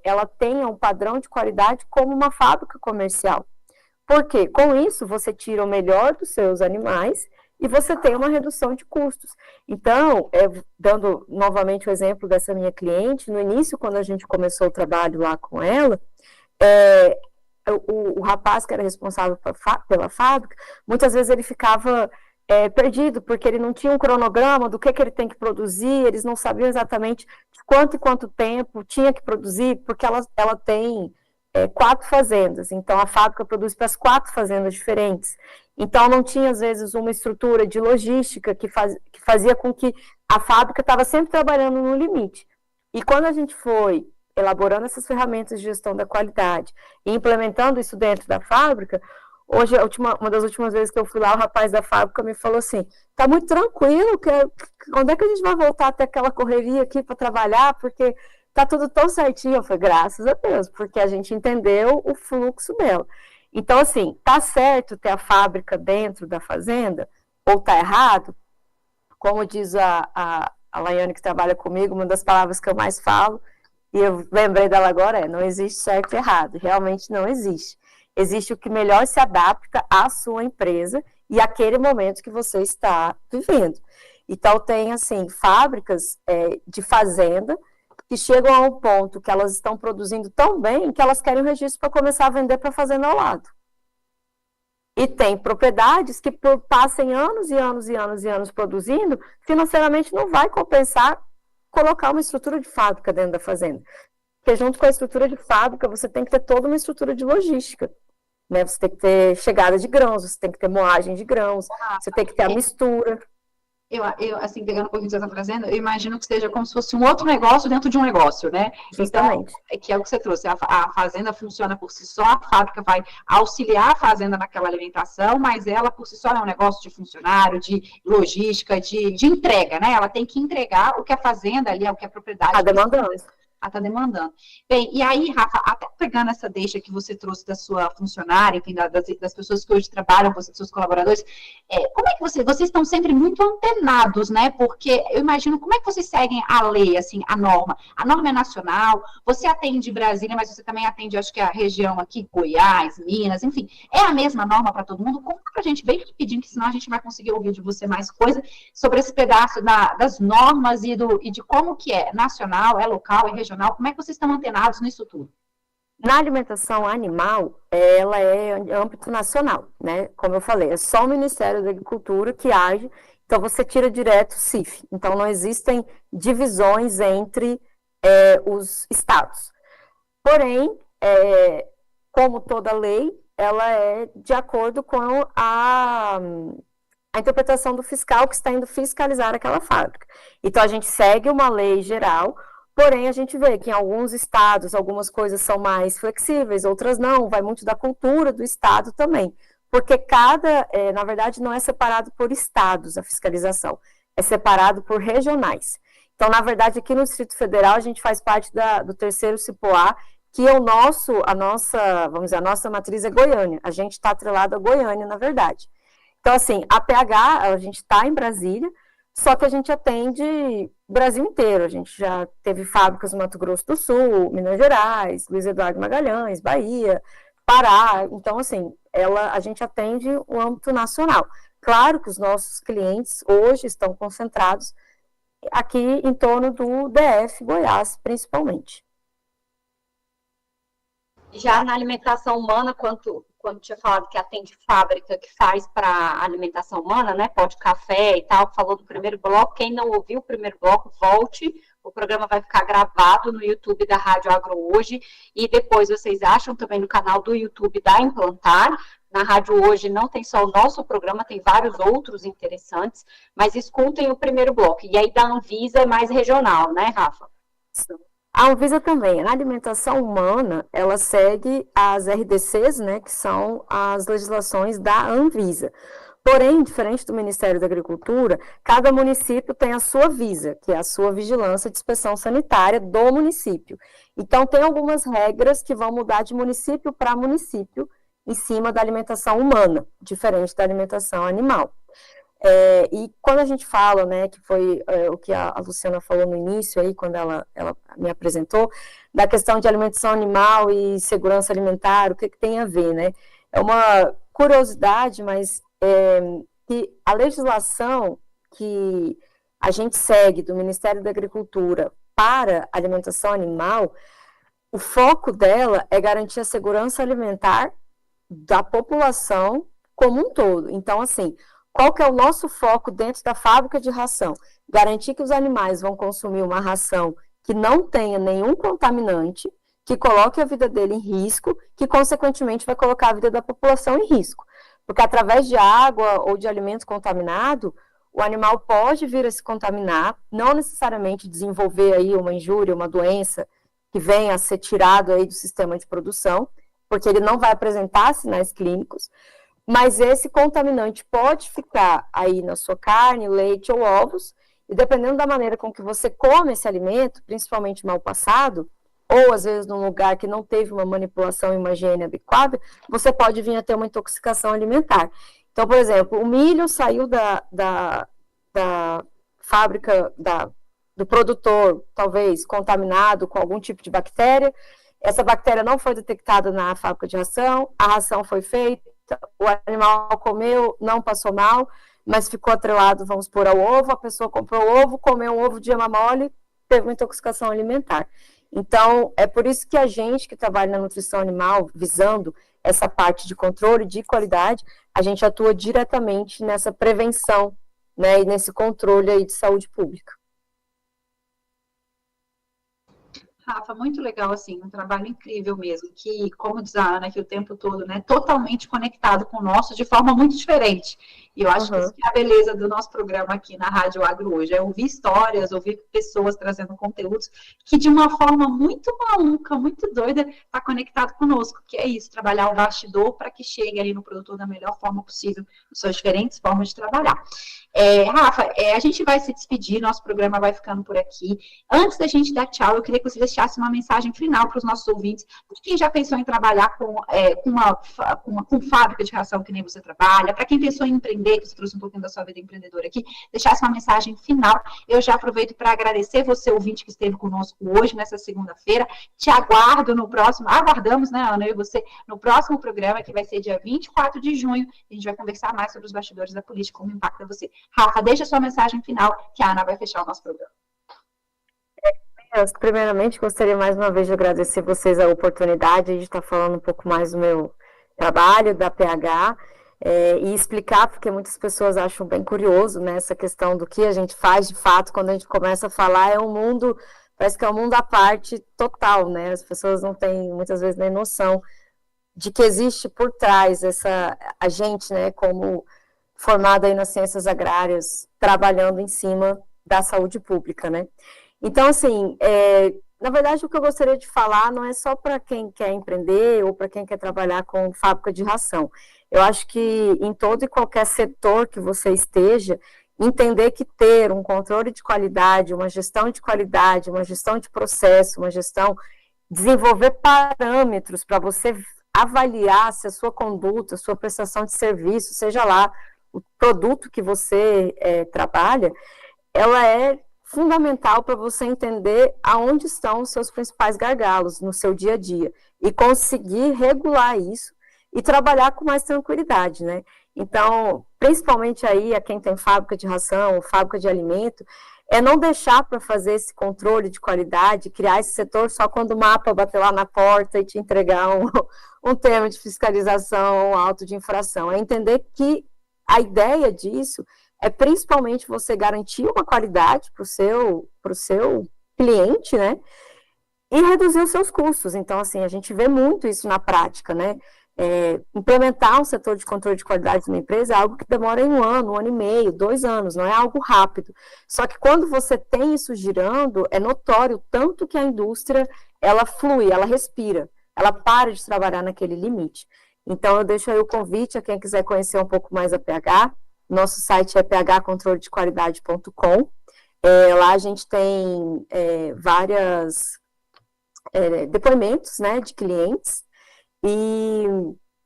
ela tenha um padrão de qualidade como uma fábrica comercial. Porque, com isso, você tira o melhor dos seus animais e você tem uma redução de custos. Então, dando novamente o exemplo dessa minha cliente, no início, quando a gente começou o trabalho lá com ela, o rapaz que era responsável pela fábrica, muitas vezes ele ficava perdido, porque ele não tinha um cronograma do que ele tem que produzir, eles não sabiam exatamente de quanto e quanto tempo tinha que produzir, porque ela tem 4 fazendas, então a fábrica produz para as 4 fazendas diferentes. Então não tinha, às vezes, uma estrutura de logística que fazia com que a fábrica estava sempre trabalhando no limite. E quando a gente foi elaborando essas ferramentas de gestão da qualidade e implementando isso dentro da fábrica, hoje, uma das últimas vezes que eu fui lá, o rapaz da fábrica me falou assim, tá muito tranquilo, onde é que a gente vai voltar até aquela correria aqui para trabalhar, porque tá tudo tão certinho. Eu falei, graças a Deus, porque a gente entendeu o fluxo dela. Então, assim, tá certo ter a fábrica dentro da fazenda, ou tá errado? Como diz a Laiane, que trabalha comigo, uma das palavras que eu mais falo, e eu lembrei dela agora, não existe certo e errado, realmente não existe. Existe o que melhor se adapta à sua empresa e àquele momento que você está vivendo. Então, tem, assim, fábricas de fazenda que chegam a um ponto que elas estão produzindo tão bem que elas querem um registro para começar a vender para a fazenda ao lado. E tem propriedades que passem anos e anos e anos e anos produzindo, financeiramente não vai compensar colocar uma estrutura de fábrica dentro da fazenda. Porque junto com a estrutura de fábrica, você tem que ter toda uma estrutura de logística. Né? Você tem que ter chegada de grãos, você tem que ter moagem de grãos, você tem que ter a mistura. Eu, assim, pegando um pouquinho do que você está trazendo, eu imagino que seja como se fosse um outro negócio dentro de um negócio, né? Justamente. Então, que é o que você trouxe, a fazenda funciona por si só, a fábrica vai auxiliar a fazenda naquela alimentação, mas ela por si só é um negócio de funcionário, de logística, de entrega, né? Ela tem que entregar o que a fazenda ali, o que a propriedade... Está demandando. Está demandando. Bem, e aí, Rafa, até pegando essa deixa que você trouxe da sua funcionária, enfim, das pessoas que hoje trabalham, dos seus colaboradores, como é que vocês estão sempre muito antenados, né? Porque eu imagino, como é que vocês seguem a lei, assim, a norma? A norma é nacional, você atende Brasília, mas você também atende, acho que a região aqui, Goiás, Minas, enfim, é a mesma norma para todo mundo? Conta pra gente bem rapidinho, que senão a gente vai conseguir ouvir de você mais coisa sobre esse pedaço das normas e de como que é nacional, é local, é regional. Como é que vocês estão antenados nisso tudo? Na alimentação animal, ela é âmbito nacional, né? Como eu falei, é só o Ministério da Agricultura que age, então você tira direto o CIF. Então não existem divisões entre os estados. Porém, como toda lei, ela é de acordo com a interpretação do fiscal que está indo fiscalizar aquela fábrica. Então a gente segue uma lei geral. Porém, a gente vê que em alguns estados, algumas coisas são mais flexíveis, outras não, vai muito da cultura do estado também, porque na verdade, não é separado por estados a fiscalização, é separado por regionais. Então, na verdade, aqui no Distrito Federal, a gente faz parte do terceiro CIPOA, que é a nossa matriz é Goiânia, a gente está atrelado a Goiânia, na verdade. Então, assim, a PH, a gente está em Brasília, só que a gente atende o Brasil inteiro. A gente já teve fábricas no Mato Grosso do Sul, Minas Gerais, Luiz Eduardo Magalhães, Bahia, Pará. Então, assim, a gente atende o âmbito nacional. Claro que os nossos clientes hoje estão concentrados aqui em torno do DF, Goiás, principalmente. Já na alimentação humana, quando tinha falado que atende fábrica que faz para alimentação humana, né, pó de café e tal, falou do primeiro bloco, quem não ouviu o primeiro bloco, volte, o programa vai ficar gravado no YouTube da Rádio Agro Hoje, e depois vocês acham também no canal do YouTube da Implantar. Na Rádio Hoje não tem só o nosso programa, tem vários outros interessantes, mas escutem o primeiro bloco, e aí da Anvisa é mais regional, né, Rafa? A Anvisa também, na alimentação humana, ela segue as RDCs, né, que são as legislações da Anvisa. Porém, diferente do Ministério da Agricultura, cada município tem a sua Visa, que é a sua vigilância de inspeção sanitária do município. Então, tem algumas regras que vão mudar de município para município em cima da alimentação humana, diferente da alimentação animal. E quando a gente fala, né, que foi o que a Luciana falou no início, aí, quando ela me apresentou, da questão de alimentação animal e segurança alimentar, o que tem a ver, né? É uma curiosidade, mas que a legislação que a gente segue do Ministério da Agricultura para alimentação animal, o foco dela é garantir a segurança alimentar da população como um todo. Então, assim, qual que é o nosso foco dentro da fábrica de ração? Garantir que os animais vão consumir uma ração que não tenha nenhum contaminante, que coloque a vida dele em risco, que consequentemente vai colocar a vida da população em risco. Porque através de água ou de alimento contaminado, o animal pode vir a se contaminar, não necessariamente desenvolver aí uma injúria, uma doença que venha a ser tirado aí do sistema de produção, porque ele não vai apresentar sinais clínicos, mas esse contaminante pode ficar aí na sua carne, leite ou ovos, e dependendo da maneira com que você come esse alimento, principalmente mal passado, ou às vezes num lugar que não teve uma manipulação e uma higiene adequada, você pode vir a ter uma intoxicação alimentar. Então, por exemplo, o milho saiu da fábrica, do produtor, talvez contaminado com algum tipo de bactéria. Essa bactéria não foi detectada na fábrica de ração, a ração foi feita, o animal comeu, não passou mal, mas ficou atrelado, vamos supor, ao ovo, a pessoa comprou o ovo, comeu um ovo de gema mole, teve uma intoxicação alimentar. Então, é por isso que a gente que trabalha na nutrição animal, visando essa parte de controle de qualidade, a gente atua diretamente nessa prevenção, né, e nesse controle aí de saúde pública. Rafa, muito legal, assim, um trabalho incrível mesmo, que, como diz a Ana aqui o tempo todo, né, totalmente conectado com o nosso, de forma muito diferente. E eu acho que isso é a beleza do nosso programa aqui na Rádio Agro hoje, é ouvir histórias, ouvir pessoas trazendo conteúdos que, de uma forma muito maluca, muito doida, está conectado conosco, que é isso, trabalhar o bastidor para que chegue ali no produtor da melhor forma possível, com suas diferentes formas de trabalhar. Rafa, a gente vai se despedir, nosso programa vai ficando por aqui. Antes da gente dar tchau, eu queria que você deixasse uma mensagem final para os nossos ouvintes, para quem já pensou em trabalhar com fábrica de ração que nem você trabalha, para quem pensou em empreender, que você trouxe um pouquinho da sua vida empreendedora aqui, deixasse uma mensagem final. Eu já aproveito para agradecer você, ouvinte, que esteve conosco hoje, nessa segunda-feira. Te aguardo no próximo, aguardamos, né, Ana, eu e você, no próximo programa, que vai ser dia 24 de junho, a gente vai conversar mais sobre os bastidores da política, como impacta você. Rafa, deixa a sua mensagem final, que a Ana vai fechar o nosso programa. Primeiramente, gostaria mais uma vez de agradecer vocês a oportunidade de estar falando um pouco mais do meu trabalho, da PH, e explicar, porque muitas pessoas acham bem curioso, né, essa questão do que a gente faz de fato. Quando a gente começa a falar, é um mundo, parece que é um mundo à parte total, né, as pessoas não têm muitas vezes nem noção de que existe por trás a gente, né, como formada aí nas ciências agrárias, trabalhando em cima da saúde pública, né. Então, assim, na verdade, o que eu gostaria de falar não é só para quem quer empreender ou para quem quer trabalhar com fábrica de ração. Eu acho que em todo e qualquer setor que você esteja, entender que ter um controle de qualidade, uma gestão de qualidade, uma gestão de processo, desenvolver parâmetros para você avaliar se a sua conduta, a sua prestação de serviço, seja lá o produto que você trabalha, ela é fundamental para você entender aonde estão os seus principais gargalos no seu dia a dia e conseguir regular isso e trabalhar com mais tranquilidade, né? Então, principalmente aí a quem tem fábrica de ração, fábrica de alimento, não deixar para fazer esse controle de qualidade, criar esse setor só quando o mapa bater lá na porta e te entregar um termo de fiscalização, um auto de infração. É entender que a ideia disso é principalmente você garantir uma qualidade para o seu cliente, né? E reduzir os seus custos. Então, assim, a gente vê muito isso na prática, né? Implementar um setor de controle de qualidade numa empresa é algo que demora em 1 ano, 1 ano e meio, 2 anos, não é algo rápido. Só que quando você tem isso girando, é notório tanto que a indústria, ela flui, ela respira, ela para de trabalhar naquele limite. Então, eu deixo aí o convite a quem quiser conhecer um pouco mais a PH. Nosso site é phcontroledequalidade.com. Lá a gente tem vários depoimentos, né, de clientes. E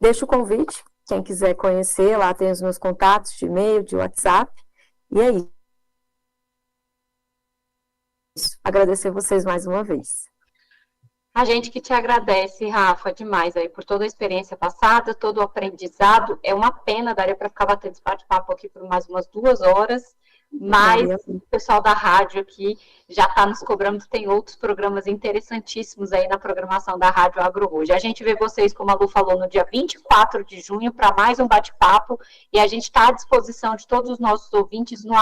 deixo o convite, quem quiser conhecer, lá tem os meus contatos de e-mail, de WhatsApp. E é isso. Agradecer vocês mais uma vez. A gente que te agradece, Rafa, demais aí por toda a experiência passada, todo o aprendizado. É uma pena, daria para ficar batendo esse bate-papo aqui por mais umas 2 horas, mas o pessoal da rádio aqui já está nos cobrando, tem outros programas interessantíssimos aí na programação da Rádio Agro hoje. A gente vê vocês, como a Lu falou, no dia 24 de junho para mais um bate-papo, e a gente está à disposição de todos os nossos ouvintes no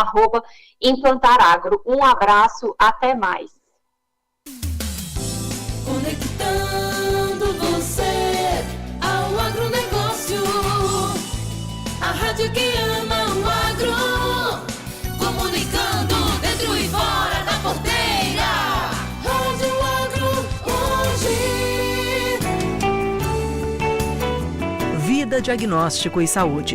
@implantaragro. Um abraço, até mais. Conectando você ao agronegócio, a rádio que ama o agro, comunicando dentro e fora da porteira. Rádio Agro hoje. Vida, diagnóstico e saúde.